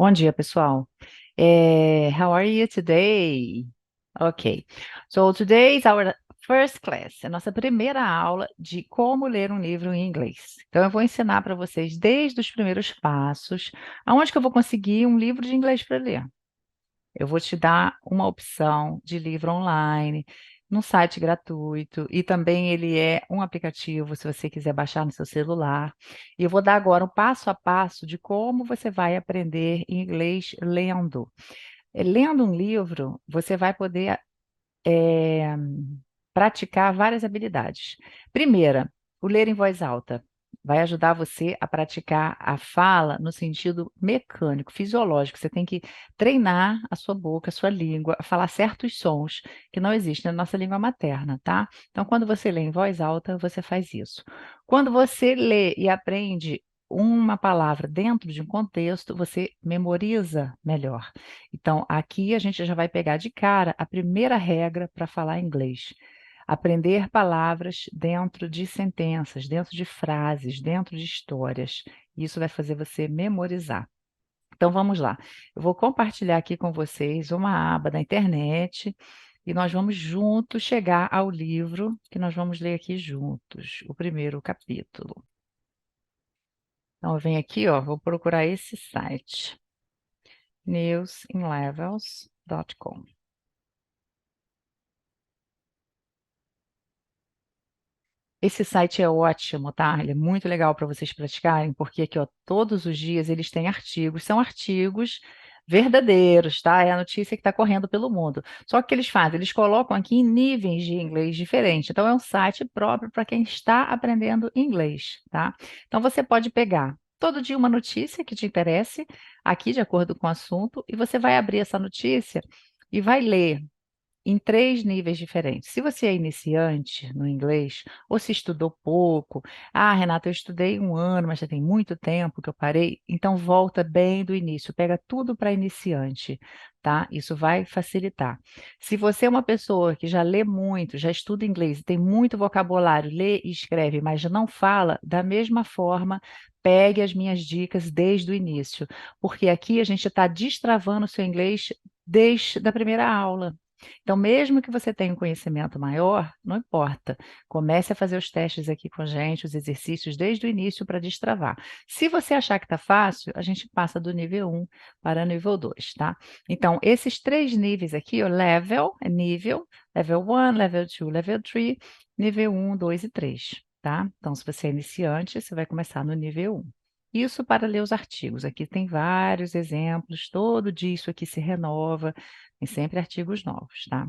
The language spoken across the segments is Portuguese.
Bom dia, pessoal. How are you today? Okay. So today is our first class, a nossa primeira aula de como ler um livro em inglês. Então, eu vou ensinar para vocês desde os primeiros passos, aonde que eu vou conseguir um livro de inglês para ler. Eu vou te dar uma opção de livro online, num site gratuito, e também ele é um aplicativo, se você quiser baixar no seu celular. E eu vou dar agora um passo a passo de como você vai aprender inglês lendo. Lendo um livro, você vai poder eh, praticar várias habilidades. Primeira, o ler em voz alta. Vai ajudar você a praticar a fala no sentido mecânico, fisiológico. Você tem que treinar a sua boca, a sua língua, a falar certos sons que não existem na nossa língua materna, tá? Então, quando você lê em voz alta, você faz isso. Quando você lê e aprende uma palavra dentro de um contexto, você memoriza melhor. Então, aqui a gente já vai pegar de cara a primeira regra para falar inglês. Aprender palavras dentro de sentenças, dentro de frases, dentro de histórias. Isso vai fazer você memorizar. Então vamos lá. Eu vou compartilhar aqui com vocês uma aba da internet e nós vamos juntos chegar ao livro que nós vamos ler aqui juntos, o primeiro capítulo. Então eu venho aqui, ó, vou procurar esse site, newsinlevels.com. Esse site é ótimo, tá? Ele é muito legal para vocês praticarem, porque aqui, ó, todos os dias eles têm artigos, são artigos verdadeiros, tá? É a notícia que está correndo pelo mundo. Só que o que eles fazem? Eles colocam aqui em níveis de inglês diferentes. Então, é um site próprio para quem está aprendendo inglês, tá? Então, você pode pegar todo dia uma notícia que te interesse, aqui de acordo com o assunto, e você vai abrir essa notícia e vai ler em 3 níveis diferentes. Se você é iniciante no inglês, ou se estudou pouco, ah, Renata, eu estudei 1 ano, mas já tem muito tempo que eu parei, então volta bem do início, pega tudo para iniciante, tá? Isso vai facilitar. Se você é uma pessoa que já lê muito, já estuda inglês, tem muito vocabulário, lê e escreve, mas já não fala, da mesma forma, pegue as minhas dicas desde o início, porque aqui a gente está destravando o seu inglês desde a primeira aula. Então, mesmo que você tenha um conhecimento maior, não importa. Comece a fazer os testes aqui com a gente, os exercícios desde o início para destravar. Se você achar que está fácil, a gente passa do nível 1 para o nível 2, tá? Então, esses 3 níveis aqui, ó, level, é nível, level 1, level 2, level 3, nível 1, 2 e 3, tá? Então, se você é iniciante, você vai começar no nível 1. Isso para ler os artigos. Aqui tem vários exemplos, todo dia isso aqui se renova, tem sempre artigos novos, tá?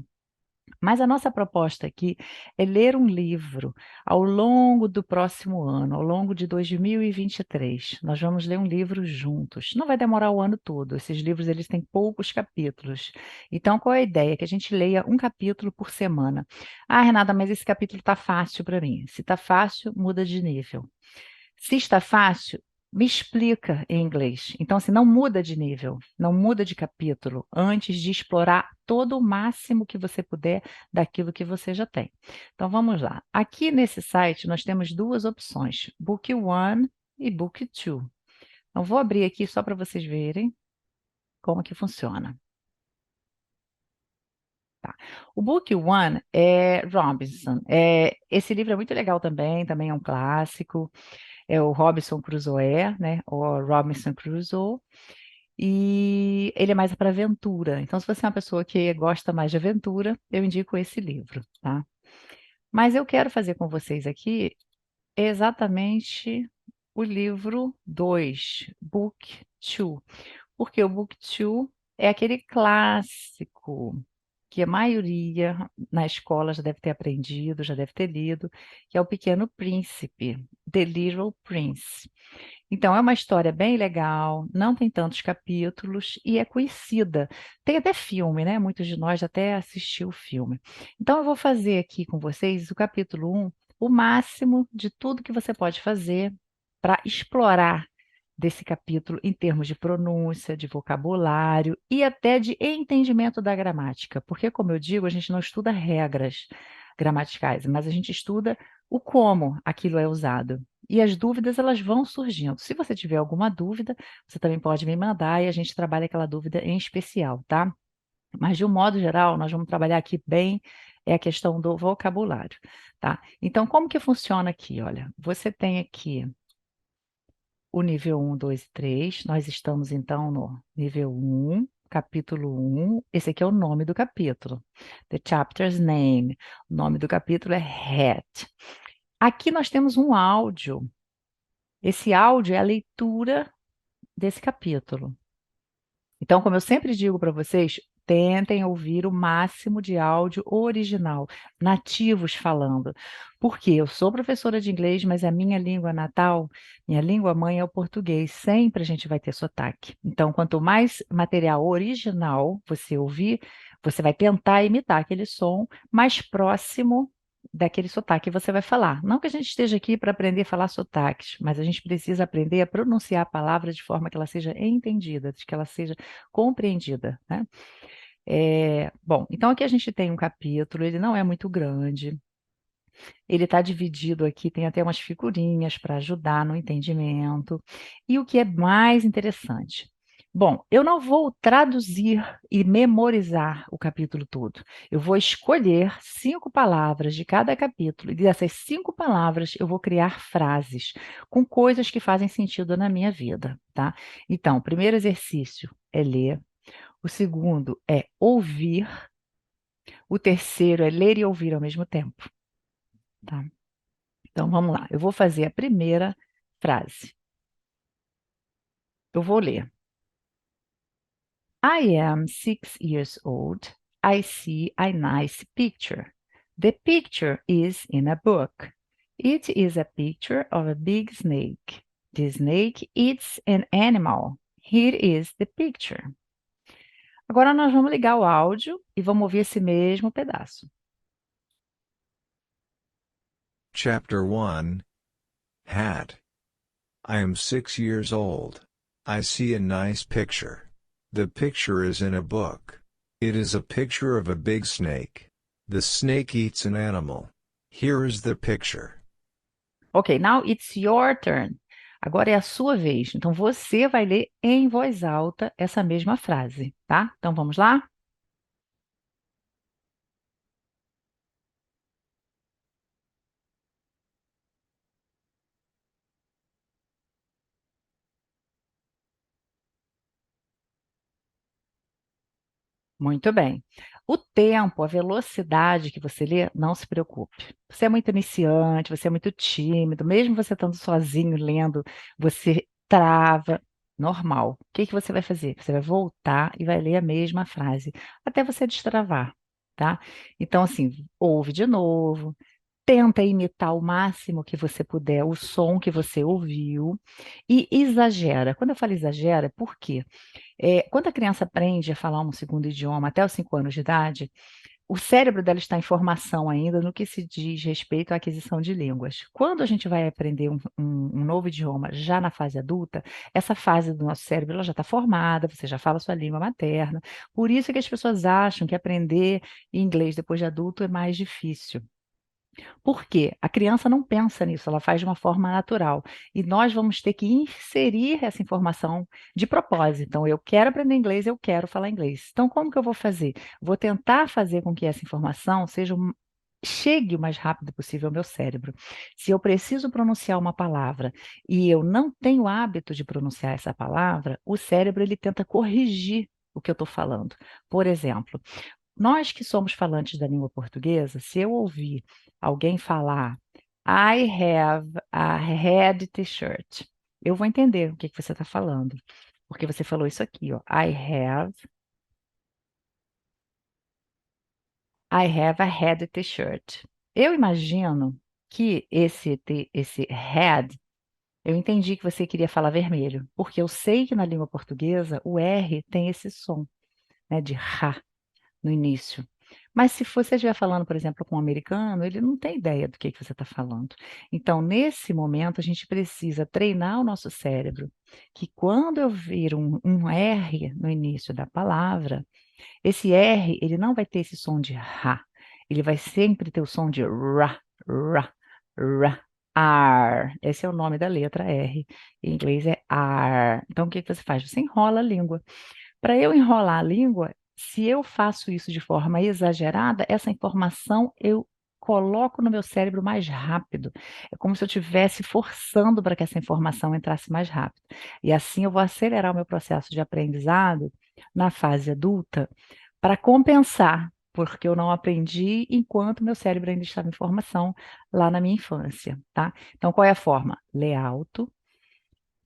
Mas a nossa proposta aqui é ler um livro ao longo do próximo ano, ao longo de 2023. Nós vamos ler um livro juntos. Não vai demorar o ano todo. Esses livros eles têm poucos capítulos. Então, qual é a ideia? Que a gente leia um capítulo por semana. Ah, Renata, mas esse capítulo está fácil para mim. Se está fácil, muda de nível. Se está fácil, me explica em inglês. Então, assim, não muda de nível, não muda de capítulo, antes de explorar todo o máximo que você puder daquilo que você já tem. Então, vamos lá. Aqui nesse site, nós temos 2 opções, Book One e Book Two. Então, vou abrir aqui só para vocês verem como que funciona. Tá. O Book One é Robinson. Esse livro é muito legal também é um clássico. É o Robinson Crusoe, né? O Robinson Crusoe. E ele é mais para aventura. Então, se você é uma pessoa que gosta mais de aventura, eu indico esse livro, tá? Mas eu quero fazer com vocês aqui exatamente o livro 2, Book 2. Porque o Book 2 é aquele clássico que a maioria na escola já deve ter aprendido, já deve ter lido, que é O Pequeno Príncipe, The Little Prince. Então, é uma história bem legal, não tem tantos capítulos e é conhecida. Tem até filme, né? Muitos de nós já até assistiu o filme. Então, eu vou fazer aqui com vocês o capítulo 1, o máximo de tudo que você pode fazer para explorar desse capítulo em termos de pronúncia, de vocabulário e até de entendimento da gramática. Porque, como eu digo, a gente não estuda regras gramaticais, mas a gente estuda o como aquilo é usado. e as dúvidas elas vão surgindo. Se você tiver alguma dúvida, você também pode me mandar e a gente trabalha aquela dúvida em especial, tá? Mas de um modo geral, nós vamos trabalhar aqui bem é a questão do vocabulário, tá? Então, como que funciona aqui? Olha, você tem aqui o nível 1, 2 e 3. Nós estamos, então, no nível 1, capítulo 1. Esse aqui é o nome do capítulo. The chapter's name. O nome do capítulo é Hat. Aqui nós temos um áudio. Esse áudio é a leitura desse capítulo. Então, como eu sempre digo para vocês, tentem ouvir o máximo de áudio original, nativos falando. Porque eu sou professora de inglês, mas a minha língua natal, minha língua mãe é o português. Sempre a gente vai ter sotaque. Então, quanto mais material original você ouvir, você vai tentar imitar aquele som mais próximo daquele sotaque que você vai falar. Não que a gente esteja aqui para aprender a falar sotaques, mas a gente precisa aprender a pronunciar a palavra de forma que ela seja entendida, de que ela seja compreendida, né? Bom, então aqui a gente tem um capítulo, ele não é muito grande, ele está dividido aqui, tem até umas figurinhas para ajudar no entendimento. E o que é mais interessante? Bom, eu não vou traduzir e memorizar o capítulo todo. Eu vou escolher 5 palavras de cada capítulo, e dessas 5 palavras eu vou criar frases com coisas que fazem sentido na minha vida, tá? Então, o primeiro exercício é ler, o segundo é ouvir, o terceiro é ler e ouvir ao mesmo tempo, tá? Então vamos lá, eu vou fazer a primeira frase. Eu vou ler. I am 6 years old. I see a nice picture. The picture is in a book. It is a picture of a big snake. The snake eats an animal. Here is the picture. Agora nós vamos ligar o áudio e vamos ouvir esse mesmo pedaço. Chapter 1 Hat. I am 6 years old. I see a nice picture. The picture is in a book. It is a picture of a big snake. The snake eats an animal. Here is the picture. Ok, now it's your turn. Agora é a sua vez. Então você vai ler em voz alta essa mesma frase, tá? Então vamos lá? Muito bem. O tempo, a velocidade que você lê, não se preocupe. Você é muito iniciante, você é muito tímido, mesmo você estando sozinho lendo, você trava. Normal. O que que você vai fazer? Você vai voltar e vai ler a mesma frase, até você destravar, tá? Então, assim, ouve de novo, tenta imitar o máximo que você puder o som que você ouviu e exagera. Quando eu falo exagera, por quê? Quando a criança aprende a falar um segundo idioma até os 5 anos de idade, o cérebro dela está em formação ainda no que se diz respeito à aquisição de línguas. Quando a gente vai aprender um novo idioma já na fase adulta, essa fase do nosso cérebro ela já está formada, você já fala a sua língua materna. Por isso que as pessoas acham que aprender inglês depois de adulto é mais difícil. Por quê? A criança não pensa nisso, ela faz de uma forma natural. E nós vamos ter que inserir essa informação de propósito. Então, eu quero aprender inglês, eu quero falar inglês. Então, como que eu vou fazer? Vou tentar fazer com que essa informação chegue o mais rápido possível ao meu cérebro. Se eu preciso pronunciar uma palavra e eu não tenho hábito de pronunciar essa palavra, o cérebro ele tenta corrigir o que eu estou falando. Por exemplo, nós que somos falantes da língua portuguesa, se eu ouvir alguém falar I have a red t-shirt, eu vou entender o que que você está falando. Porque você falou isso aqui, ó. I have a red t-shirt. Eu imagino que esse red, eu entendi que você queria falar vermelho, porque eu sei que na língua portuguesa o R tem esse som, né, de ra no início. Mas se você estiver falando, por exemplo, com um americano, ele não tem ideia do que você está falando. Então, nesse momento, a gente precisa treinar o nosso cérebro, que quando eu vir um R no início da palavra, esse R, ele não vai ter esse som de ra, ele vai sempre ter o som de ra, ra, ra. R. Esse é o nome da letra R. Em inglês é R. Então, o que que você faz? Você enrola a língua. Para eu enrolar a língua, se eu faço isso de forma exagerada, essa informação eu coloco no meu cérebro mais rápido. É como se eu estivesse forçando para que essa informação entrasse mais rápido. E assim eu vou acelerar o meu processo de aprendizado na fase adulta para compensar, porque eu não aprendi enquanto meu cérebro ainda estava em formação lá na minha infância, tá? Então, qual é a forma? Ler alto,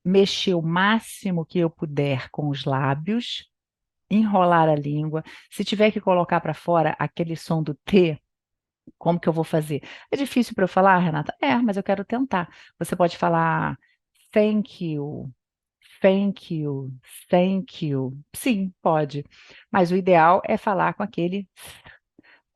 mexer o máximo que eu puder com os lábios, enrolar a língua. Se tiver que colocar para fora aquele som do T, como que eu vou fazer? É difícil para eu falar, Renata? É, mas eu quero tentar. Você pode falar thank you, thank you, thank you. Sim, pode. Mas o ideal é falar com aquele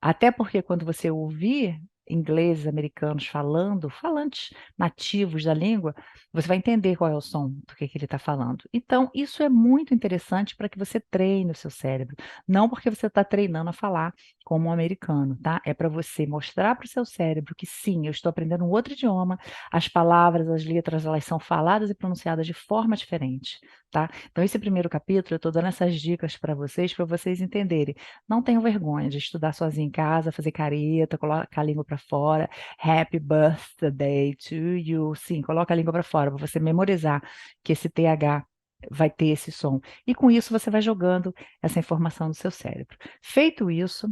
até porque quando você ouvir ingleses, americanos falando, falantes nativos da língua, você vai entender qual é o som do que ele está falando. Então, isso é muito interessante para que você treine o seu cérebro. Não porque você está treinando a falar como um americano, tá? É para você mostrar para o seu cérebro que sim, eu estou aprendendo um outro idioma, as palavras, as letras, elas são faladas e pronunciadas de forma diferente, tá? Então, esse primeiro capítulo, eu estou dando essas dicas para vocês entenderem. Não tenham vergonha de estudar sozinho em casa, fazer careta, colocar a língua para fora. Happy birthday to you. Sim, coloca a língua para fora, para você memorizar que esse TH vai ter esse som. E com isso você vai jogando essa informação no seu cérebro. Feito isso,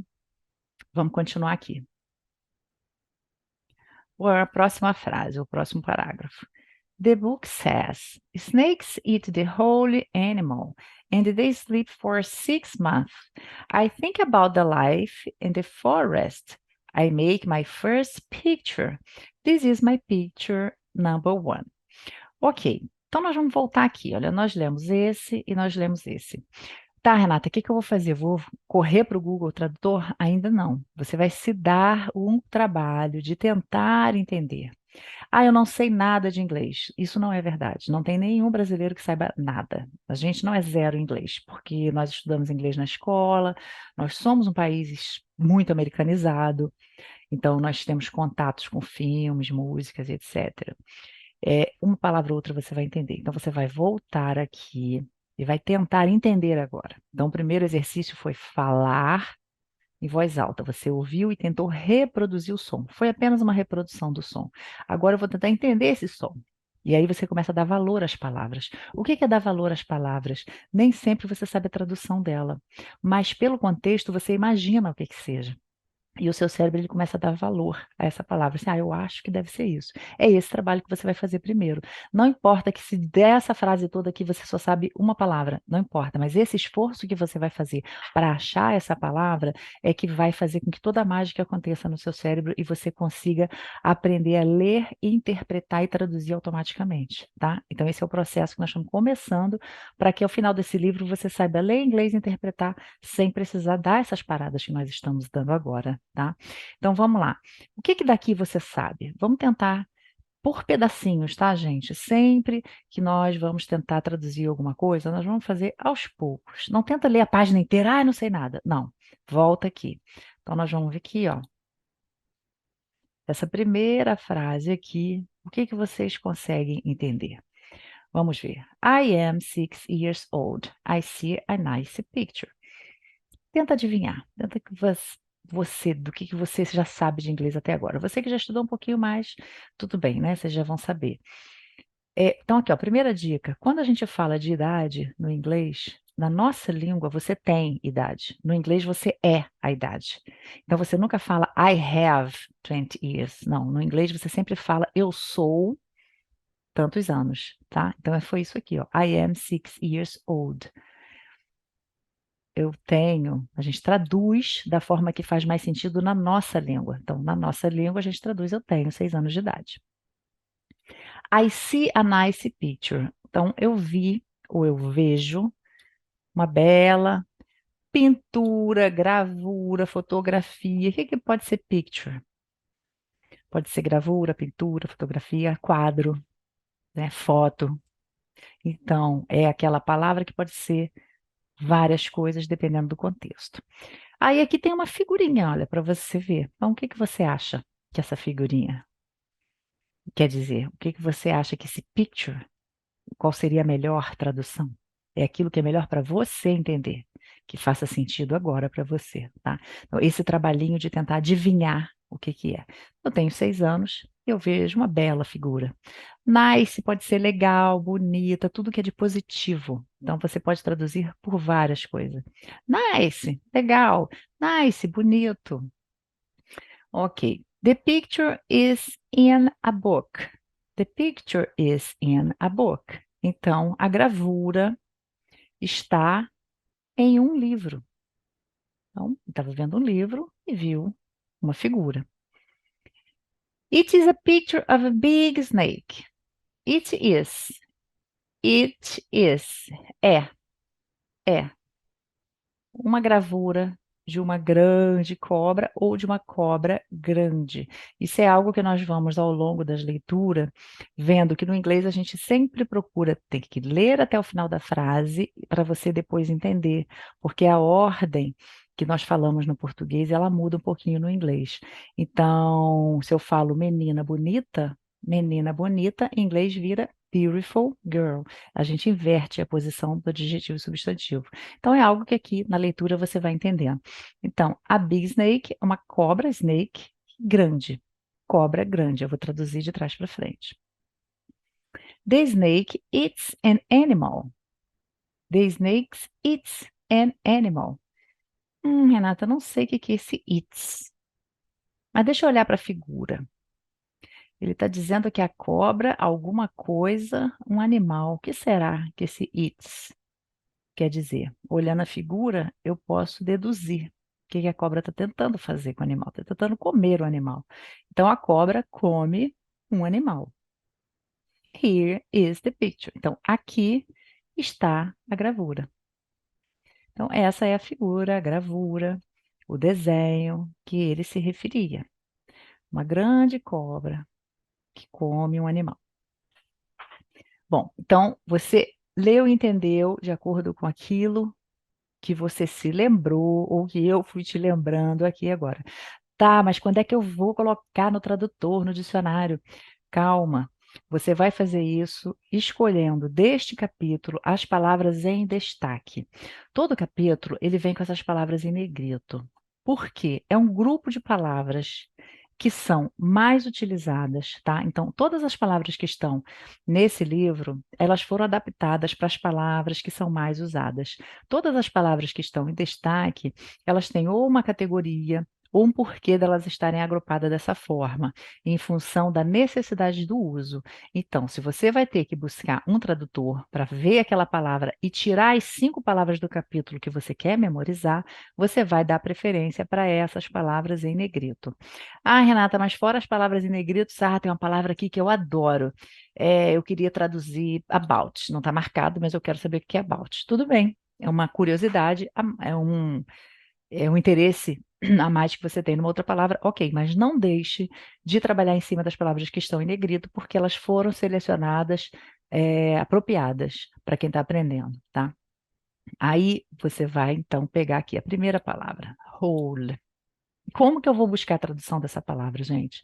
vamos continuar aqui. A próxima frase, o próximo parágrafo. The book says, snakes eat the holy animal and they sleep for 6 months. I think about the life in the forest. I make my first picture. This is my picture number one. Ok, então nós vamos voltar aqui. Olha, nós lemos esse e nós lemos esse. Tá, Renata, o que que eu vou fazer? Vou correr para o Google Tradutor? Ainda não. Você vai se dar um trabalho de tentar entender. Ah, eu não sei nada de inglês. Isso não é verdade. Não tem nenhum brasileiro que saiba nada. A gente não é zero em inglês, porque nós estudamos inglês na escola, nós somos um país muito americanizado, então nós temos contatos com filmes, músicas, etc. Uma palavra ou outra você vai entender. Então você vai voltar aqui e vai tentar entender agora. Então, o primeiro exercício foi falar em voz alta. Você ouviu e tentou reproduzir o som. Foi apenas uma reprodução do som. Agora eu vou tentar entender esse som. E aí você começa a dar valor às palavras. O que é dar valor às palavras? Nem sempre você sabe a tradução dela, mas pelo contexto você imagina o que que seja. E o seu cérebro ele começa a dar valor a essa palavra. Assim, eu acho que deve ser isso. É esse trabalho que você vai fazer primeiro. Não importa que se dessa frase toda aqui você só sabe uma palavra, não importa, mas esse esforço que você vai fazer para achar essa palavra é que vai fazer com que toda a mágica aconteça no seu cérebro e você consiga aprender a ler, interpretar e traduzir automaticamente, tá? Então esse é o processo que nós estamos começando para que ao final desse livro você saiba ler inglês e interpretar sem precisar dar essas paradas que nós estamos dando agora, tá? Então vamos lá. O que que daqui você sabe? Vamos tentar por pedacinhos, tá, gente? Sempre que nós vamos tentar traduzir alguma coisa, nós vamos fazer aos poucos. Não tenta ler a página inteira, não sei nada. Não, volta aqui. Então nós vamos ver aqui, ó. Essa primeira frase aqui, o que que vocês conseguem entender? Vamos ver. I am 6 years old. I see a nice picture. Tenta adivinhar. Tenta que você, do que você já sabe de inglês até agora. Você que já estudou um pouquinho mais, tudo bem, né? Vocês já vão saber. Então, aqui, ó, primeira dica. Quando a gente fala de idade no inglês, na nossa língua você tem idade. No inglês você é a idade. Então você nunca fala I have 20 years. Não, no inglês você sempre fala eu sou tantos anos, tá? Então foi isso aqui, ó. I am 6 years old. A gente traduz da forma que faz mais sentido na nossa língua. Então, na nossa língua, a gente traduz eu tenho 6 anos de idade. I see a nice picture. Então, eu vi ou eu vejo uma bela pintura, gravura, fotografia. O que que pode ser picture? Pode ser gravura, pintura, fotografia, quadro, né, foto. Então, é aquela palavra que pode ser várias coisas dependendo do contexto. Aí aqui tem uma figurinha, olha, para você ver. Então, o que que você acha que é essa figurinha? Quer dizer, o que que você acha que esse picture, qual seria a melhor tradução? É aquilo que é melhor para você entender, que faça sentido agora para você, tá? Então, esse trabalhinho de tentar adivinhar o que que é. Eu tenho 6 anos, eu vejo uma bela figura. Nice pode ser legal, bonita, tudo que é de positivo. Então, você pode traduzir por várias coisas. Nice, legal. Nice, bonito. Ok. The picture is in a book. The picture is in a book. Então, a gravura está em um livro. Então, estava vendo um livro e viu uma figura. It is a picture of a big snake. It is. It is. É. É. Uma gravura de uma grande cobra ou de uma cobra grande. Isso é algo que nós vamos ao longo das leituras, vendo que no inglês a gente sempre procura ter que ler até o final da frase para você depois entender, porque a ordem que nós falamos no português, ela muda um pouquinho no inglês. Então, se eu falo menina bonita, em inglês vira beautiful girl. A gente inverte a posição do adjetivo e substantivo. Então, é algo que aqui na leitura você vai entendendo. Então, a big snake é uma cobra snake grande. Cobra grande. Eu vou traduzir de trás para frente. The snake eats an animal. The snake eats an animal. Renata, não sei o que que é esse eats. Mas deixa eu olhar para a figura. Ele está dizendo que a cobra, alguma coisa, um animal. O que será que esse eats quer dizer? Olhando a figura, eu posso deduzir o que que a cobra está tentando fazer com o animal. Está tentando comer o animal. Então, a cobra come um animal. Here is the picture. Então, aqui está a gravura. Então, essa é a figura, a gravura, o desenho que ele se referia. Uma grande cobra que come um animal. Bom, então você leu e entendeu de acordo com aquilo que você se lembrou ou que eu fui te lembrando aqui agora. Tá, mas quando é que eu vou colocar no tradutor, no dicionário? Calma, você vai fazer isso escolhendo deste capítulo as palavras em destaque. Todo capítulo ele vem com essas palavras em negrito. Por quê? É um grupo de palavras que são mais utilizadas, tá? Então, todas as palavras que estão nesse livro, elas foram adaptadas para as palavras que são mais usadas. Todas as palavras que estão em destaque, elas têm ou uma categoria ou um porquê delas estarem agrupadas dessa forma, em função da necessidade do uso. Então, se você vai ter que buscar um tradutor para ver aquela palavra e tirar as 5 palavras do capítulo que você quer memorizar, você vai dar preferência para essas palavras em negrito. Ah, Renata, mas fora as palavras em negrito, tem uma palavra aqui que eu adoro. Eu queria traduzir about. Não está marcado, mas eu quero saber o que é about. Tudo bem, é uma curiosidade, é um interesse a mais que você tem numa outra palavra, ok, mas não deixe de trabalhar em cima das palavras que estão em negrito, porque elas foram selecionadas, apropriadas para quem está aprendendo, tá? Aí você vai, então, pegar aqui a primeira palavra, whole. Como que eu vou buscar a tradução dessa palavra, gente?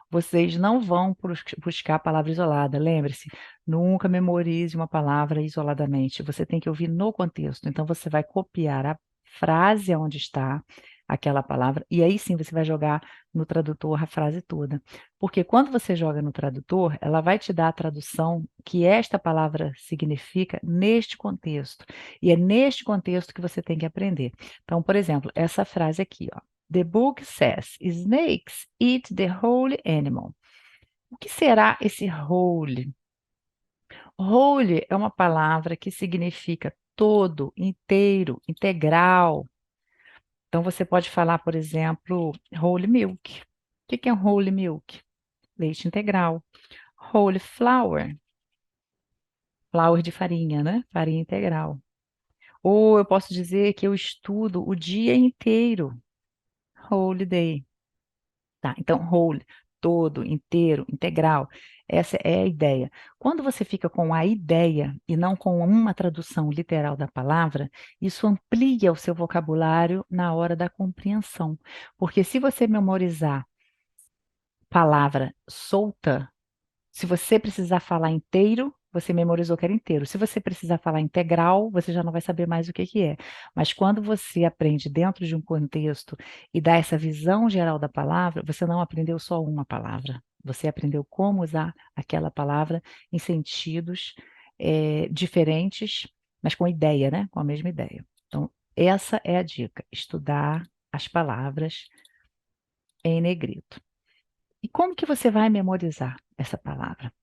Vocês não vão buscar a palavra isolada. Lembre-se, nunca memorize uma palavra isoladamente. Você tem que ouvir no contexto. Então, você vai copiar a frase onde está aquela palavra, e aí sim você vai jogar no tradutor a frase toda. Porque quando você joga no tradutor, ela vai te dar a tradução que esta palavra significa neste contexto. E é neste contexto que você tem que aprender. Então, por exemplo, essa frase aqui, ó. The book says, snakes eat the whole animal. O que será esse whole? Whole é uma palavra que significa todo, inteiro, integral. Então, você pode falar, por exemplo, whole milk. O que é um whole milk? Leite integral. Whole flour. Flour de farinha, né? Farinha integral. Ou eu posso dizer que eu estudo o dia inteiro. Whole day. Tá, então, whole, todo, inteiro, integral, essa é a ideia. Quando você fica com a ideia e não com uma tradução literal da palavra, isso amplia o seu vocabulário na hora da compreensão. Porque se você memorizar palavra solta, Se você precisar falar inteiro, você memorizou que era inteiro. Se você precisar falar integral, você já não vai saber mais o que que é. Mas quando você aprende dentro de um contexto e dá essa visão geral da palavra, você não aprendeu só uma palavra. Você aprendeu como usar aquela palavra em sentidos diferentes, mas com ideia, né? Com a mesma ideia. Então, essa é a dica: estudar as palavras em negrito. E como que você vai memorizar essa palavra?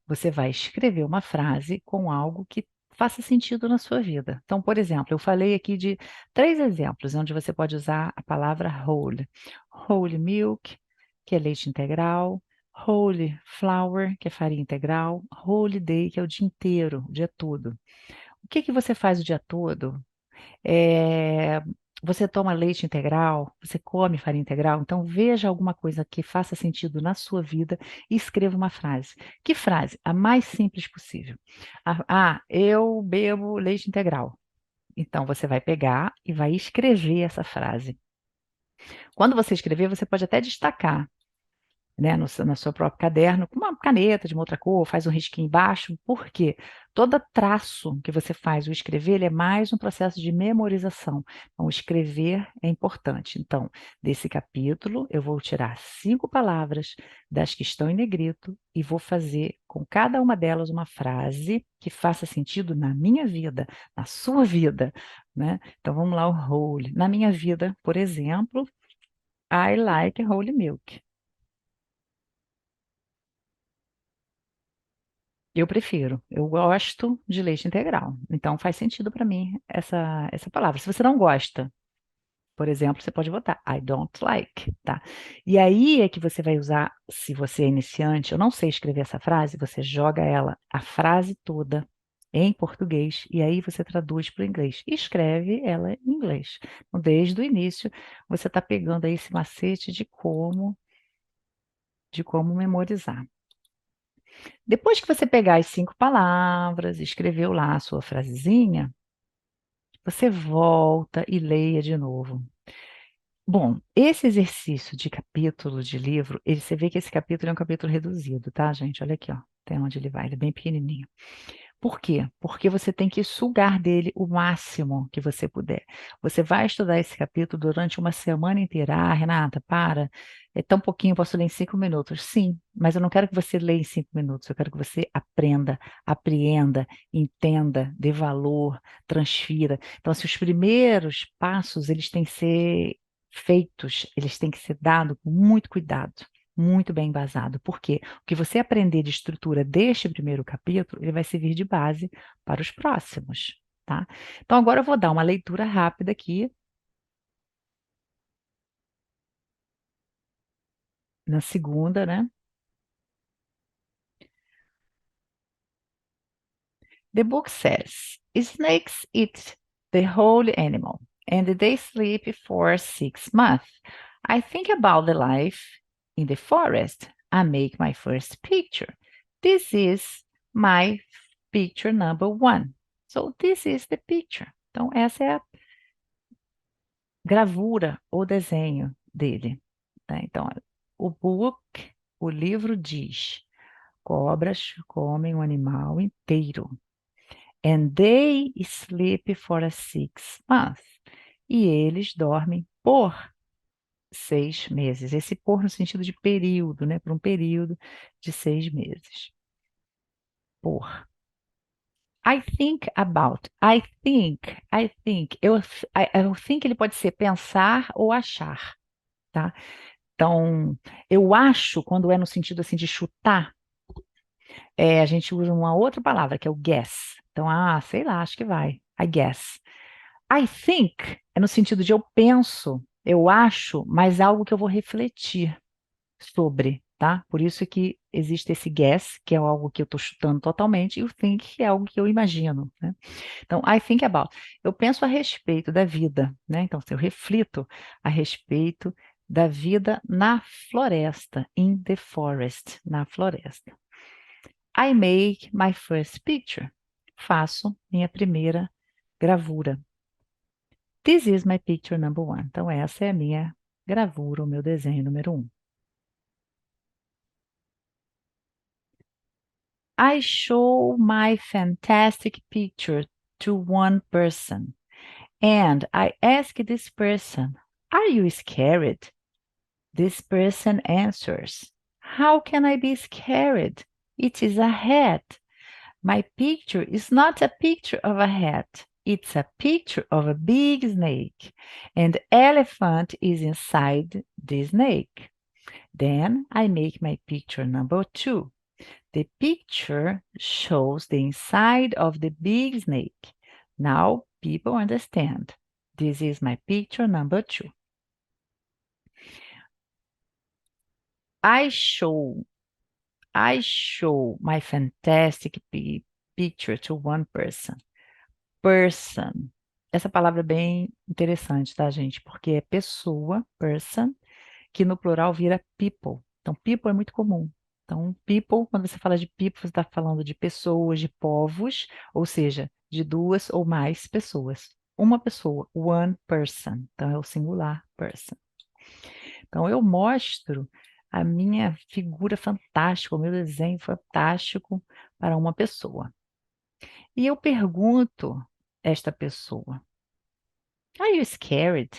Você vai escrever uma frase com algo que faça sentido na sua vida. Então, por exemplo, eu falei aqui de 3 exemplos onde você pode usar a palavra whole. Whole milk, que é leite integral. Whole flour, que é farinha integral. Whole day, que é o dia inteiro, o dia todo. O que que você faz o dia todo? É, você toma leite integral, você come farinha integral, então veja alguma coisa que faça sentido na sua vida e escreva uma frase. Que frase? A mais simples possível. Eu bebo leite integral. Então você vai pegar e vai escrever essa frase. Quando você escrever, você pode até destacar, né, no seu próprio caderno, com uma caneta de uma outra cor, faz um risquinho embaixo, porque todo traço que você faz, o escrever, ele é mais um processo de memorização. Então, o escrever é importante. Então, desse capítulo, eu vou tirar 5 palavras das que estão em negrito e vou fazer com cada uma delas uma frase que faça sentido na minha vida, na sua vida, né? Então, vamos lá, o whole. Na minha vida, por exemplo, I like whole milk. Eu prefiro, eu gosto de leite integral. Então faz sentido para mim essa palavra. Se você não gosta, por exemplo, você pode botar I don't like, tá? E aí é que você vai usar, se você é iniciante, eu não sei escrever essa frase, você joga ela, a frase toda, em português, e aí você traduz para o inglês. E escreve ela em inglês. Então, desde o início, você está pegando aí esse macete de como memorizar. Depois que você pegar as 5 palavras, escreveu lá a sua frasezinha, você volta e leia de novo. Bom, esse exercício de capítulo de livro, você vê que esse capítulo é um capítulo reduzido, tá, gente? Olha aqui, ó, até onde ele vai, ele é bem pequenininho. Por quê? Porque você tem que sugar dele o máximo que você puder. Você vai estudar esse capítulo durante uma semana inteira. Ah, Renata, para. É tão pouquinho, eu posso ler em 5 minutos. Sim, mas eu não quero que você leia em 5 minutos. Eu quero que você aprenda, apreenda, entenda, dê valor, transfira. Então, assim, os primeiros passos, eles têm que ser feitos, eles têm que ser dados com muito cuidado, muito bem embasado. Por quê? O que você aprender de estrutura deste primeiro capítulo, ele vai servir de base para os próximos, tá? Então, agora eu vou dar uma leitura rápida aqui na segunda, né? The book says, snakes eat the whole animal, and they sleep for 6 months. I think about the life in the forest. I make my first picture. This is my picture number one. So this is the picture. Então, essa é a gravura ou desenho dele, tá? Então, o book, o livro diz: cobras comem o animal inteiro. And they sleep for 6 months. E eles dormem por 6 meses. Esse por no sentido de período, né? Por um período de 6 meses. Por. I think about. Eu think ele pode ser pensar ou achar, tá? Então, eu acho, quando é no sentido assim de chutar, a gente usa uma outra palavra, que é o guess. Então, sei lá, acho que vai. I guess. I think é no sentido de eu penso, eu acho, mas algo que eu vou refletir sobre, tá? Por isso que existe esse guess, que é algo que eu estou chutando totalmente, e o think, que é algo que eu imagino, né? Então, I think about. Eu penso a respeito da vida, né? Então, se eu reflito a respeito da vida na floresta, in the forest, na floresta. I make my first picture. Faço minha primeira gravura. This is my picture number one. Então, essa é a minha gravura, o meu desenho número 1. I show my fantastic picture to one person, and I ask this person, are you scared? This person answers, how can I be scared? It is a hat. My picture is not a picture of a hat. It's a picture of a big snake, and the elephant is inside the snake. Then I make my picture number 2. The picture shows the inside of the big snake. Now people understand. This is my picture number 2. I show my fantastic picture to one person. Person. Essa palavra é bem interessante, tá, gente? Porque é pessoa, person, que no plural vira people. Então, people é muito comum. Então, people, quando você fala de people, você está falando de pessoas, de povos, ou seja, de duas ou mais pessoas. Uma pessoa, one person. Então, é o singular person. Então, eu mostro a minha figura fantástica, o meu desenho fantástico para uma pessoa. E eu pergunto a esta pessoa: Are you scared?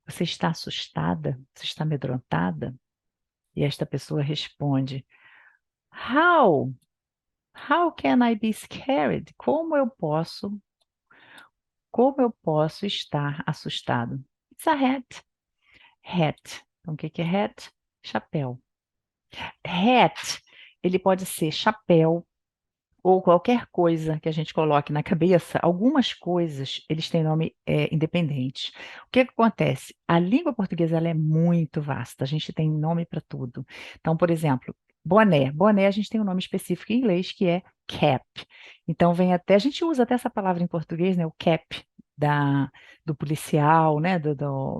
Você está assustada? Você está amedrontada? E esta pessoa responde: How? How can I be scared? Como eu posso estar assustado? It's a hat. Hat. Então, o que que é hat? Chapéu. Hat, ele pode ser chapéu, ou qualquer coisa que a gente coloque na cabeça. Algumas coisas, eles têm nome independente. O que que acontece? A língua portuguesa ela é muito vasta, a gente tem nome para tudo. Então, por exemplo, boné. Boné a gente tem um nome específico em inglês que é cap. Então, vem até, a gente usa até essa palavra em português, né? O cap. Da, do policial, né?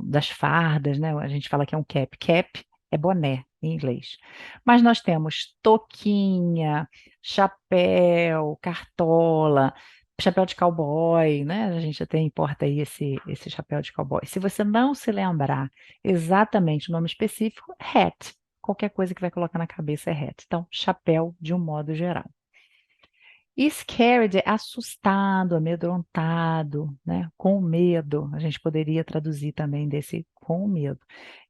Das fardas, né? A gente fala que é um cap. Cap é boné em inglês. Mas nós temos toquinha, chapéu, cartola, chapéu de cowboy, né? A gente até importa aí esse chapéu de cowboy. Se você não se lembrar exatamente o nome específico, hat. Qualquer coisa que vai colocar na cabeça é hat. Então, chapéu de um modo geral. E scared é assustado, amedrontado, né? Com medo. A gente poderia traduzir também desse com medo.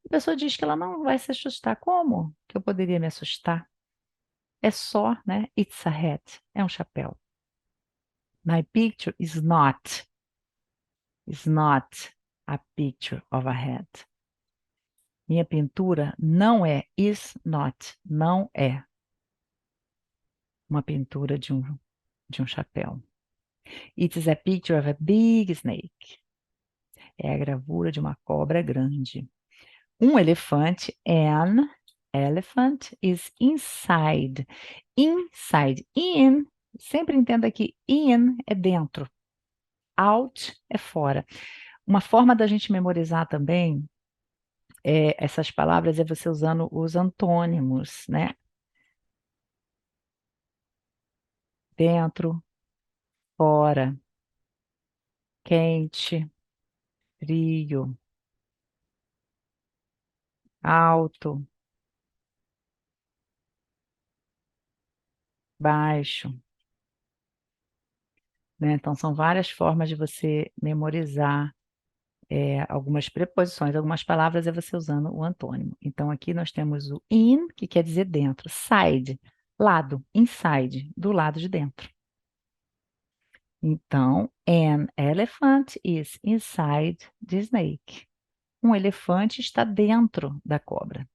A pessoa diz que ela não vai se assustar. Como que eu poderia me assustar? É só, né? It's a hat. É um chapéu. My picture is not a picture of a hat. Minha pintura não é, não é uma pintura de um chapéu. It is a picture of a big snake. É a gravura de uma cobra grande. Um elefante, an elephant is inside. Inside, in, sempre entenda que in é dentro. Out é fora. Uma forma da gente memorizar também essas palavras é você usando os antônimos, né? Dentro, fora, quente, frio, alto, baixo, né? Então, são várias formas de você memorizar algumas preposições, algumas palavras é você usando o antônimo. Então, aqui nós temos o in, que quer dizer dentro, side, lado, inside, do lado de dentro. Então, an elephant is inside the snake. Um elefante está dentro da cobra.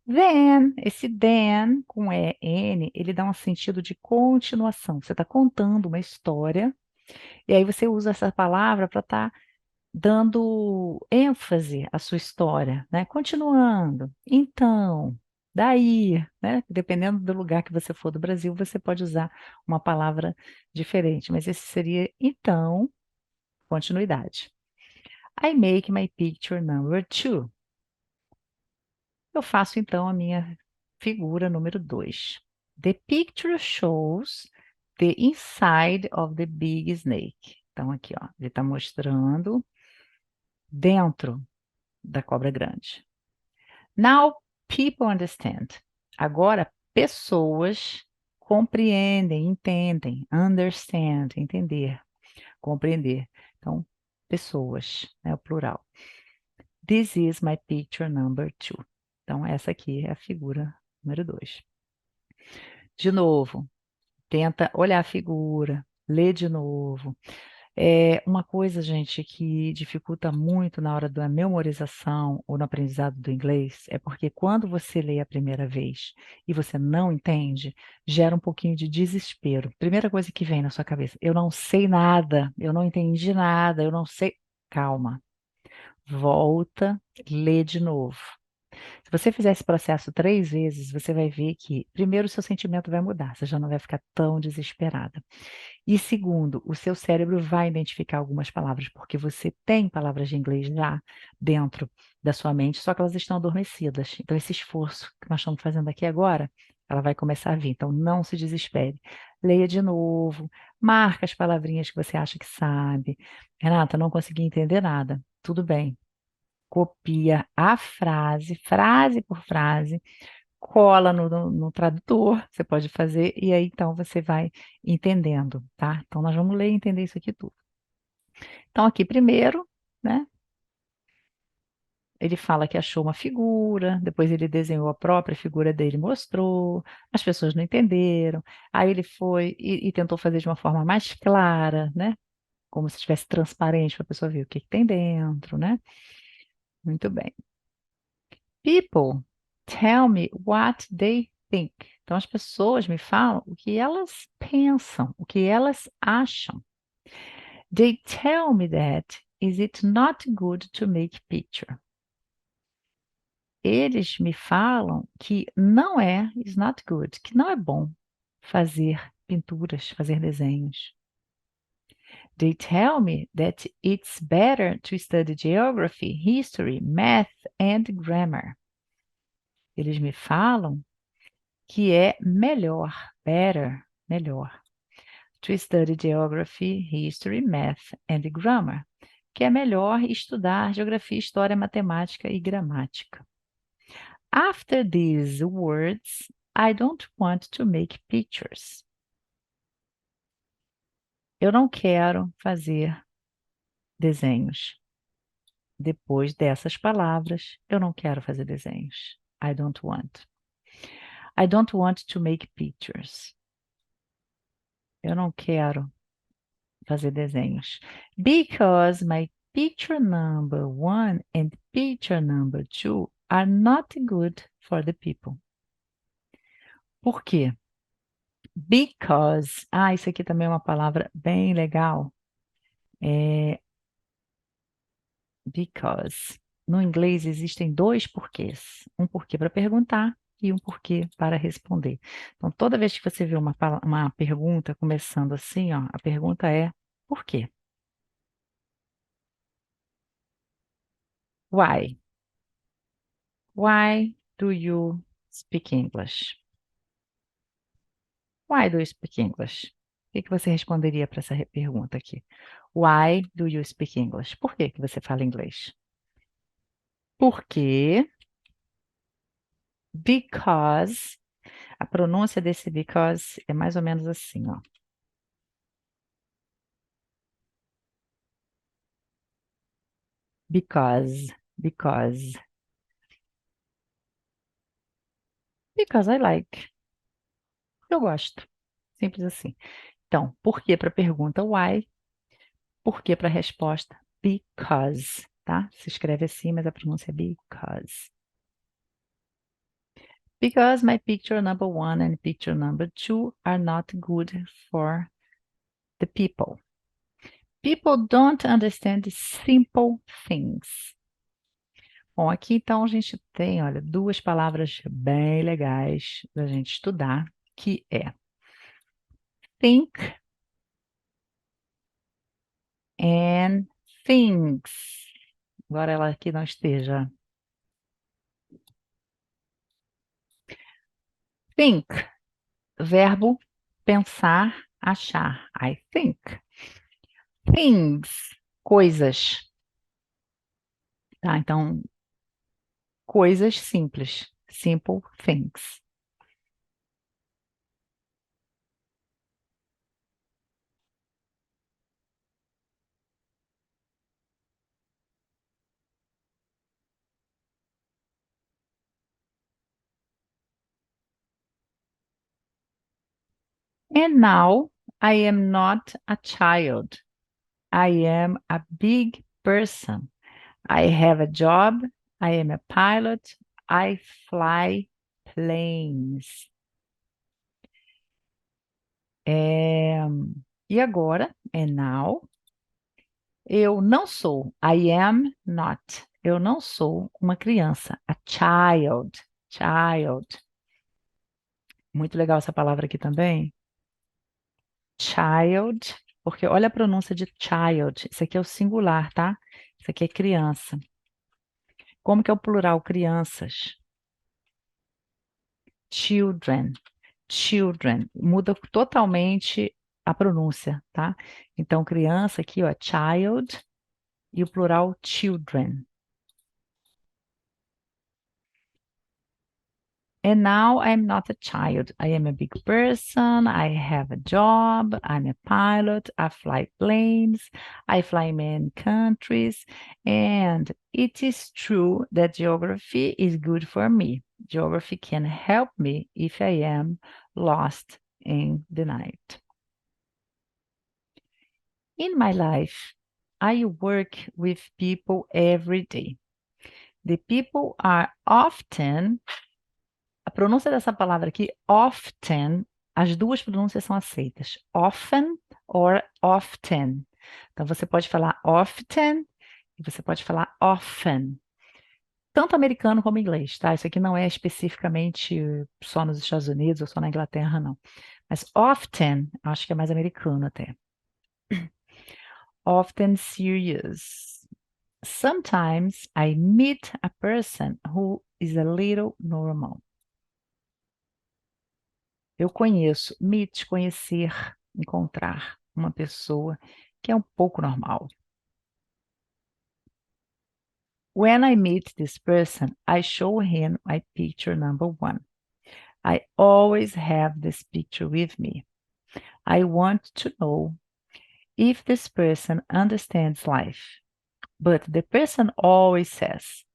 Then, esse then com N, ele dá um sentido de continuação. Você está contando uma história, e aí você usa essa palavra para estar dando ênfase à sua história, né? Continuando. Então, daí, né? Dependendo do lugar que você for do Brasil, você pode usar uma palavra diferente, mas esse seria então, continuidade. I make my picture number 2. Eu faço então a minha figura número 2. The picture shows the inside of the big snake. Então, aqui, ó, ele está mostrando dentro da cobra grande. Now people understand. Agora pessoas compreendem, entendem, understand, entender, compreender. Então, pessoas, é o plural. This is my picture number two. Então, essa aqui é a figura número 2. De novo, tenta olhar a figura, ler de novo. É uma coisa, gente, que dificulta muito na hora da memorização ou no aprendizado do inglês, é porque quando você lê a primeira vez e você não entende, gera um pouquinho de desespero. Primeira coisa que vem na sua cabeça, eu não sei nada, eu não entendi nada, eu não sei. Calma, volta, lê de novo. Se você fizer esse processo 3 vezes, você vai ver que, primeiro, o seu sentimento vai mudar, você já não vai ficar tão desesperada. E segundo, o seu cérebro vai identificar algumas palavras, porque você tem palavras de inglês já dentro da sua mente, só que elas estão adormecidas. Então, esse esforço que nós estamos fazendo aqui agora, ela vai começar a vir. Então, não se desespere. Leia de novo, marca as palavrinhas que você acha que sabe. Renata, não consegui entender nada. Tudo bem. Copia a frase, frase por frase, cola no tradutor, você pode fazer, e aí então você vai entendendo, tá? Então nós vamos ler e entender isso aqui tudo. Então, aqui primeiro, né? Ele fala que achou uma figura, depois ele desenhou a própria figura dele, mostrou, as pessoas não entenderam, aí ele foi e tentou fazer de uma forma mais clara, né? Como se estivesse transparente para a pessoa ver o que que tem dentro, né? Muito bem. People tell me what they think. Então, as pessoas me falam o que elas pensam, o que elas acham. They tell me that is it not good to make picture. Eles me falam que não é, is not good, que não é bom fazer pinturas, fazer desenhos. They tell me that it's better to study geography, history, math and grammar. Eles me falam que é melhor, better, melhor, to study geography, history, math and grammar, que é melhor estudar geografia, história, matemática e gramática. After these words, I don't want to make pictures. Eu não quero fazer desenhos. Depois dessas palavras, eu não quero fazer desenhos. I don't want. I don't want to make pictures. Eu não quero fazer desenhos. Because my picture number one and picture number two are not good for the people. Por quê? Because, isso aqui também é uma palavra bem legal. Because. No inglês existem dois porquês. Um porquê para perguntar e um porquê para responder. Então, toda vez que você vê uma pergunta começando assim, ó, a pergunta é por quê? Why? Why do you speak English? Why do you speak English? O que que você responderia para essa pergunta aqui? Why do you speak English? Por que que você fala inglês? Porque, because, a pronúncia desse because é mais ou menos assim, ó. Because, because I like. Eu gosto. Simples assim. Então, por que para a pergunta why? Por que para a resposta because, tá? Se escreve assim, mas a pronúncia é because. Because my picture number one and picture number two are not good for the people. People don't understand simple things. Bom, aqui então a gente tem, olha, duas palavras bem legais da gente estudar, que é think and things. Agora ela aqui não esteja. Think, verbo pensar, achar. I think. Things, coisas. Tá? Então, coisas simples. Simple things. And now I am not a child. I am a big person. I have a job. I am a pilot. I fly planes. E agora, and now, eu não sou. I am not. Eu não sou uma criança. A child. Child. Muito legal essa palavra aqui também. Child, porque olha a pronúncia de child. Isso aqui é o singular, tá? Isso aqui é criança. Como que é o plural? Crianças. Children. Children. Muda totalmente a pronúncia, tá? Então, criança aqui, ó, child, e o plural children. And now I'm not a child. I am a big person. I have a job. I'm a pilot. I fly planes. I fly many countries. And it is true that geography is good for me. Geography can help me if I am lost in the night. In my life, I work with people every day. The people are often. A pronúncia dessa palavra aqui, often, as duas pronúncias são aceitas. Often or often. Então, você pode falar often e você pode falar often. Tanto americano como inglês, tá? Isso aqui não é especificamente só nos Estados Unidos ou só na Inglaterra, não. Mas often, acho que é mais americano até. Often serious. Sometimes I meet a person who is a little normal. Eu conheço, meet, conhecer, encontrar uma pessoa que é um pouco normal. When I meet this person, I show him my picture number 1. I always have this picture with me. I want to know if this person understands life. But the person always says,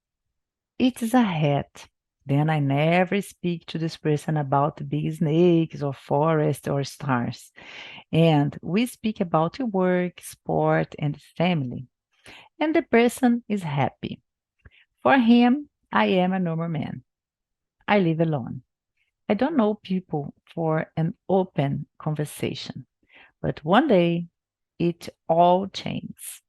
it is a hat. Then I never speak to this person about big snakes or forest or stars. And we speak about work, sport, and family. And the person is happy. For him, I am a normal man. I live alone. I don't know people for an open conversation. But one day, it all changes.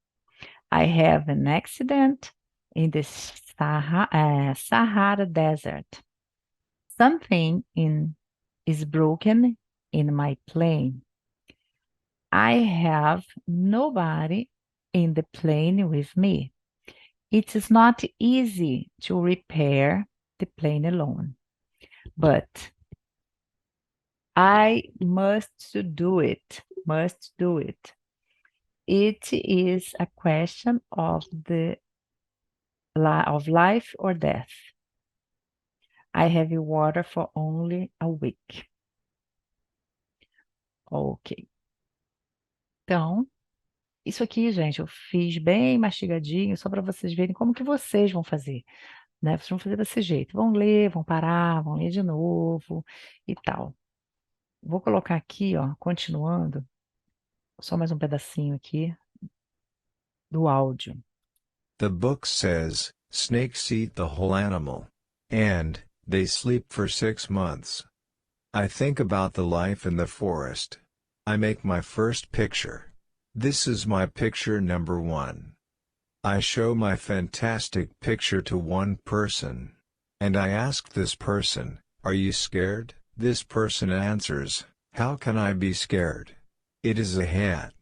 I have an accident in the Sahara Desert. Something is broken in my plane. I have nobody in the plane with me. It is not easy to repair the plane alone, but I must do it. Must do it. It is a question of life or death. I have water for only a week. Ok. Então, isso aqui, gente, eu fiz bem mastigadinho, só para vocês verem como que vocês vão fazer, né? Vocês vão fazer desse jeito. Vão ler, vão parar, vão ler de novo e tal. Vou colocar aqui, ó, continuando, só mais um pedacinho aqui do áudio. The book says, snakes eat the whole animal. And, they sleep for 6 months. I think about the life in the forest. I make my first picture. This is my picture number 1. I show my fantastic picture to one person. And I ask this person, are you scared? This person answers, how can I be scared? It is a hat.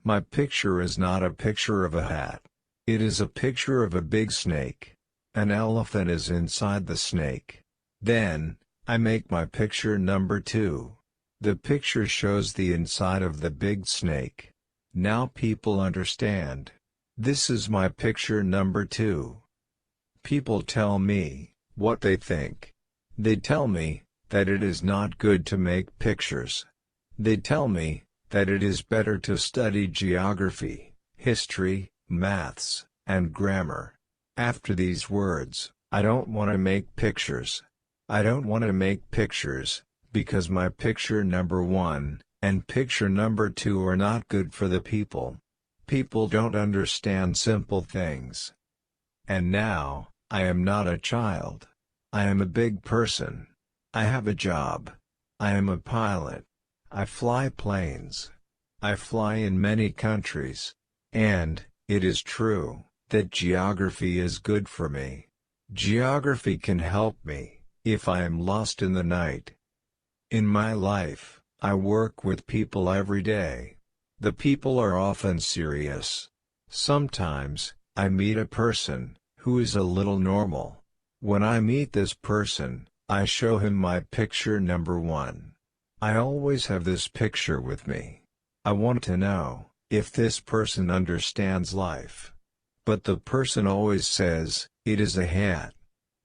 My picture is not a picture of a hat. It is a picture of a big snake. An elephant is inside the snake. Then, I make my picture number 2. The picture shows the inside of the big snake. Now people understand. This is my picture number 2. People tell me what they think. They tell me that it is not good to make pictures. They tell me that it is better to study geography, history, maths, and grammar. After these words, I don't want to make pictures. I don't want to make pictures, because my picture number 1 and picture number 2 are not good for the people. People don't understand simple things. And now, I am not a child. I am a big person. I have a job. I am a pilot. I fly planes. I fly in many countries. And, it is true, that geography is good for me. Geography can help me, if I am lost in the night. In my life, I work with people every day. The people are often serious. Sometimes, I meet a person who is a little normal. When I meet this person, I show him my picture number 1. I always have this picture with me. I want to know if this person understands life. But the person always says, "It is a hat."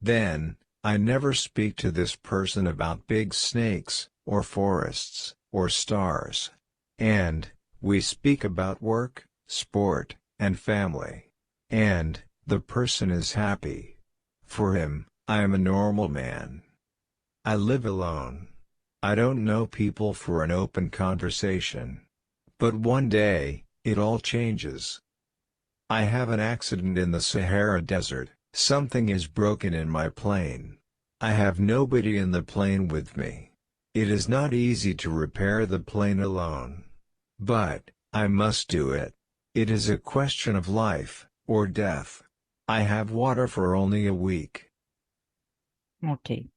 Then, I never speak to this person about big snakes, or forests, or stars. And, we speak about work, sport, and family. And, the person is happy. For him, I am a normal man. I live alone. I don't know people for an open conversation. But one day, it all changes. I have an accident in the Sahara Desert, something is broken in my plane. I have nobody in the plane with me. It is not easy to repair the plane alone. But, I must do it. It is a question of life, or death. I have water for only a week. Ok.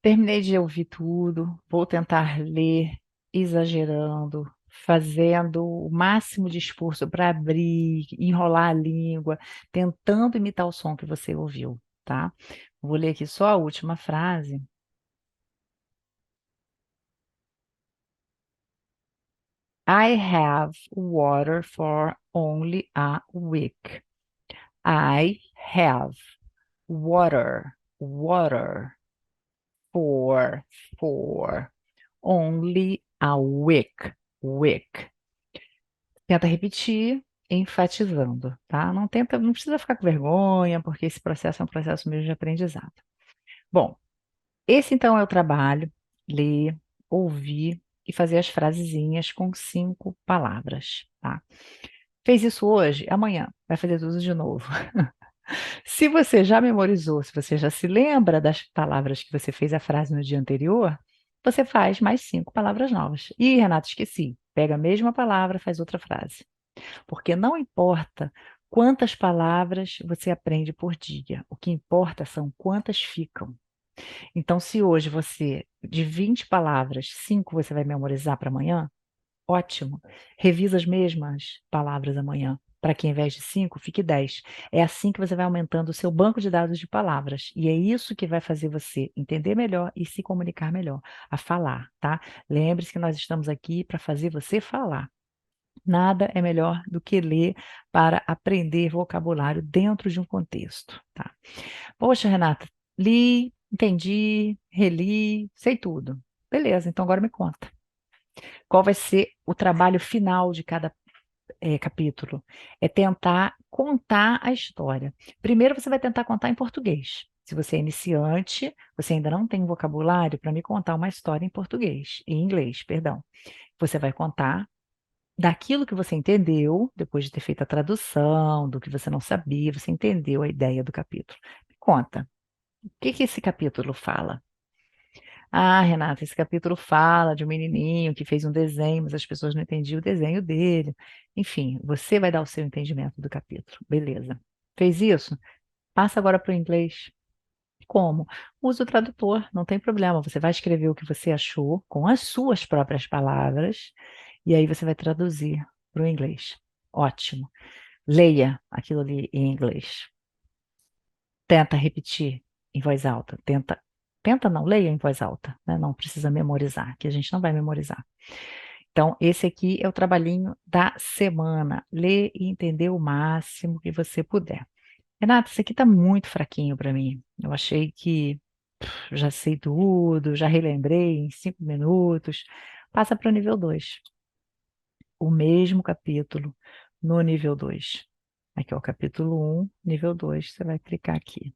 Terminei de ouvir tudo, vou tentar ler exagerando, fazendo o máximo de esforço para abrir, enrolar a língua, tentando imitar o som que você ouviu, tá? Vou ler aqui só a última frase. I have water for only a week. I have water for only a week. Tenta repetir, enfatizando, tá? Não precisa ficar com vergonha, porque esse processo é um processo mesmo de aprendizado. Bom, esse então é o trabalho, ler, ouvir e fazer as frasezinhas com 5 palavras, tá? Fez isso hoje, amanhã vai fazer tudo de novo. Se você já memorizou, se você já se lembra das palavras que você fez a frase no dia anterior, você faz mais 5 palavras novas. Ih, Renato, esqueci. Pega a mesma palavra, faz outra frase. Porque não importa quantas palavras você aprende por dia, o que importa são quantas ficam. Então, se hoje você, de 20 palavras, 5 você vai memorizar para amanhã, ótimo. Revisa as mesmas palavras amanhã, para que, ao invés de 5, fique 10. É assim que você vai aumentando o seu banco de dados de palavras. E é isso que vai fazer você entender melhor e se comunicar melhor, a falar, tá? Lembre-se que nós estamos aqui para fazer você falar. Nada é melhor do que ler para aprender vocabulário dentro de um contexto, tá? Poxa, Renata, li, entendi, reli, sei tudo. Beleza, então agora me conta. Qual vai ser o trabalho final de cada capítulo? É tentar contar a história. Primeiro você vai tentar contar em português. Se você é iniciante, você ainda não tem vocabulário para me contar uma história em português, em inglês, perdão. Você vai contar daquilo que você entendeu, depois de ter feito a tradução, do que você não sabia, você entendeu a ideia do capítulo. Me conta, o que que esse capítulo fala? Ah, Renata, esse capítulo fala de um menininho que fez um desenho, mas as pessoas não entendiam o desenho dele. Enfim, você vai dar o seu entendimento do capítulo. Beleza. Fez isso? Passa agora para o inglês. Como? Usa o tradutor, não tem problema. Você vai escrever o que você achou com as suas próprias palavras e aí você vai traduzir para o inglês. Ótimo. Leia aquilo ali em inglês. Tenta repetir em voz alta. Tenta não, leia em voz alta, né? Não precisa memorizar, que a gente não vai memorizar. Então, esse aqui é o trabalhinho da semana. Ler e entender o máximo que você puder. Renata, isso aqui está muito fraquinho para mim. Eu achei que já sei tudo, já relembrei em 5 minutos. Passa para o nível 2. O mesmo capítulo no nível 2. Aqui é o capítulo 1, nível 2. Você vai clicar aqui.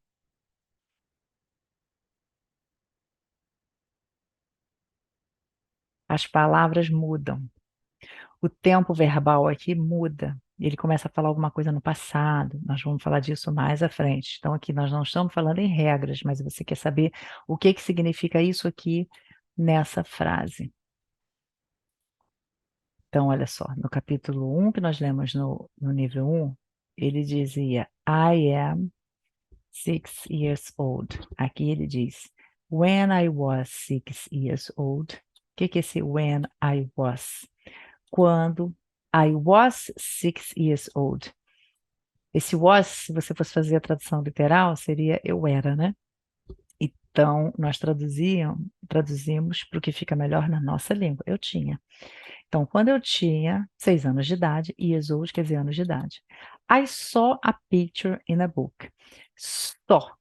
as palavras mudam. O tempo verbal aqui muda. Ele começa a falar alguma coisa no passado. Nós vamos falar disso mais à frente. Então, aqui nós não estamos falando em regras, mas você quer saber o que que significa isso aqui nessa frase. Então, olha só, no capítulo 1 que nós lemos no nível 1, ele dizia, I am 6 years old. Aqui ele diz, when I was 6 years old. O que que é esse when I was? Quando I was 6 years old. Esse was, se você fosse fazer a tradução literal, seria eu era, né? Então, nós traduzimos para o que fica melhor na nossa língua. Eu tinha. Então, quando eu tinha 6 anos de idade, years old quer dizer anos de idade. I saw a picture in a book. Só.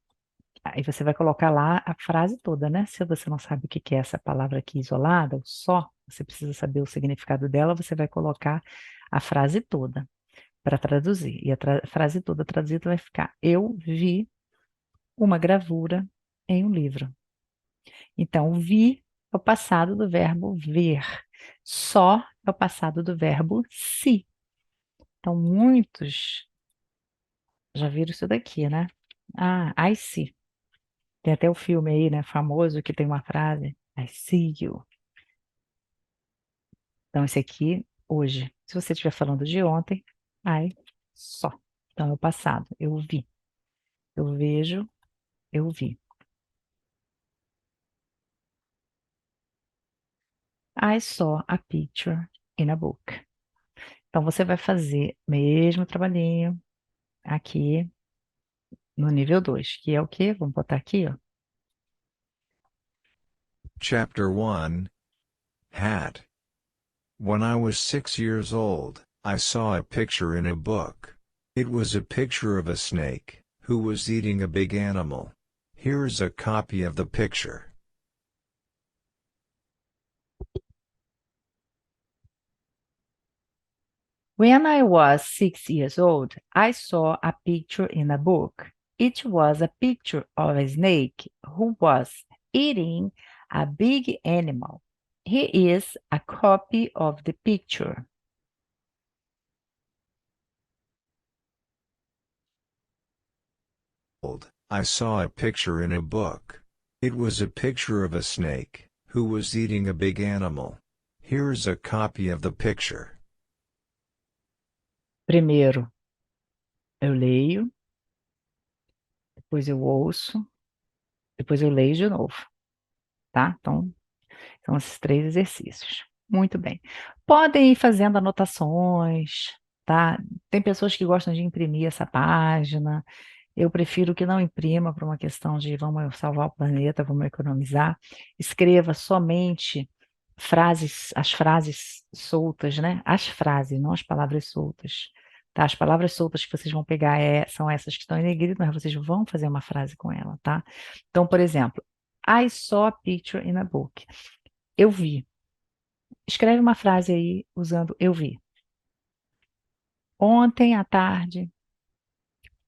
Aí você vai colocar lá a frase toda, né? Se você não sabe o que que é essa palavra aqui isolada, o só, você precisa saber o significado dela, você vai colocar a frase toda para traduzir. E a frase toda traduzida vai ficar: eu vi uma gravura em um livro. Então, vi é o passado do verbo ver. Só é o passado do verbo se. Então, muitos já viram isso daqui, né? Ah, I see. Tem até o filme aí, né, famoso, que tem uma frase, I see you. Então, esse aqui, hoje. Se você estiver falando de ontem, I saw. Então, é o passado, eu vi. Eu vejo, eu vi. I saw a picture in a book. Então, você vai fazer mesmo trabalhinho aqui no nível 2, que é o quê? Vamos botar aqui, ó. Chapter 1 Hat. When I was 6 years old, I saw a picture in a book. It was a picture of a snake, who was eating a big animal. Here's a copy of the picture. When I was 6 years old, I saw a picture in a book. It was a picture of a snake who was eating a big animal. Here is a copy of the picture. I saw a picture in a book. It was a picture of a snake, who was eating a big animal. Here's a copy of the picture. Primeiro, eu leio, depois eu ouço, depois eu leio de novo, tá? Então, são esses 3 exercícios. Muito bem. Podem ir fazendo anotações, tá? Tem pessoas que gostam de imprimir essa página. Eu prefiro que não imprima por uma questão de vamos salvar o planeta, vamos economizar. Escreva somente frases, as frases soltas, né? As frases, não as palavras soltas. Tá? As palavras soltas que vocês vão pegar são essas que estão em negrito, mas vocês vão fazer uma frase com ela, tá? Então, por exemplo, I saw a picture in a book. Eu vi. Escreve uma frase aí usando eu vi. Ontem à tarde,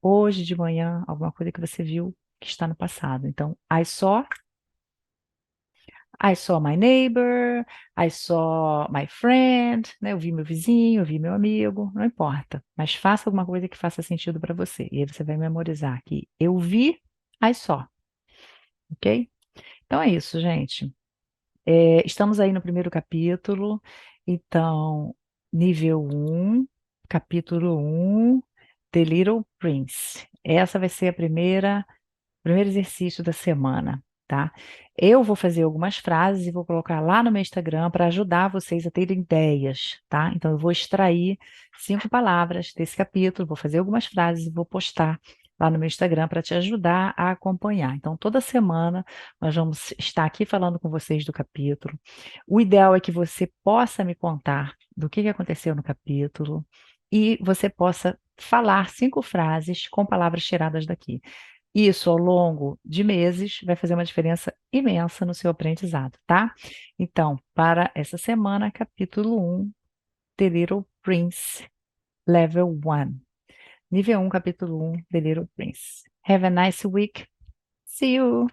hoje de manhã, alguma coisa que você viu que está no passado. Então, I saw my neighbor, I saw my friend, né? Eu vi meu vizinho, eu vi meu amigo, não importa. Mas faça alguma coisa que faça sentido para você. E aí você vai memorizar que eu vi, I saw, ok? Então é isso, gente. Estamos aí no primeiro capítulo, então, nível 1, capítulo 1, The Little Prince. Essa vai ser a primeiro exercício da semana, tá? Eu vou fazer algumas frases e vou colocar lá no meu Instagram para ajudar vocês a terem ideias, tá? Então, eu vou extrair 5 palavras desse capítulo, vou fazer algumas frases e vou postar lá no meu Instagram para te ajudar a acompanhar. Então, toda semana nós vamos estar aqui falando com vocês do capítulo. O ideal é que você possa me contar do que aconteceu no capítulo e você possa falar 5 frases com palavras tiradas daqui. Isso, ao longo de meses, vai fazer uma diferença imensa no seu aprendizado, tá? Então, para essa semana, capítulo 1, The Little Prince, Level 1. Nível 1, capítulo 1, The Little Prince. Have a nice week. See you!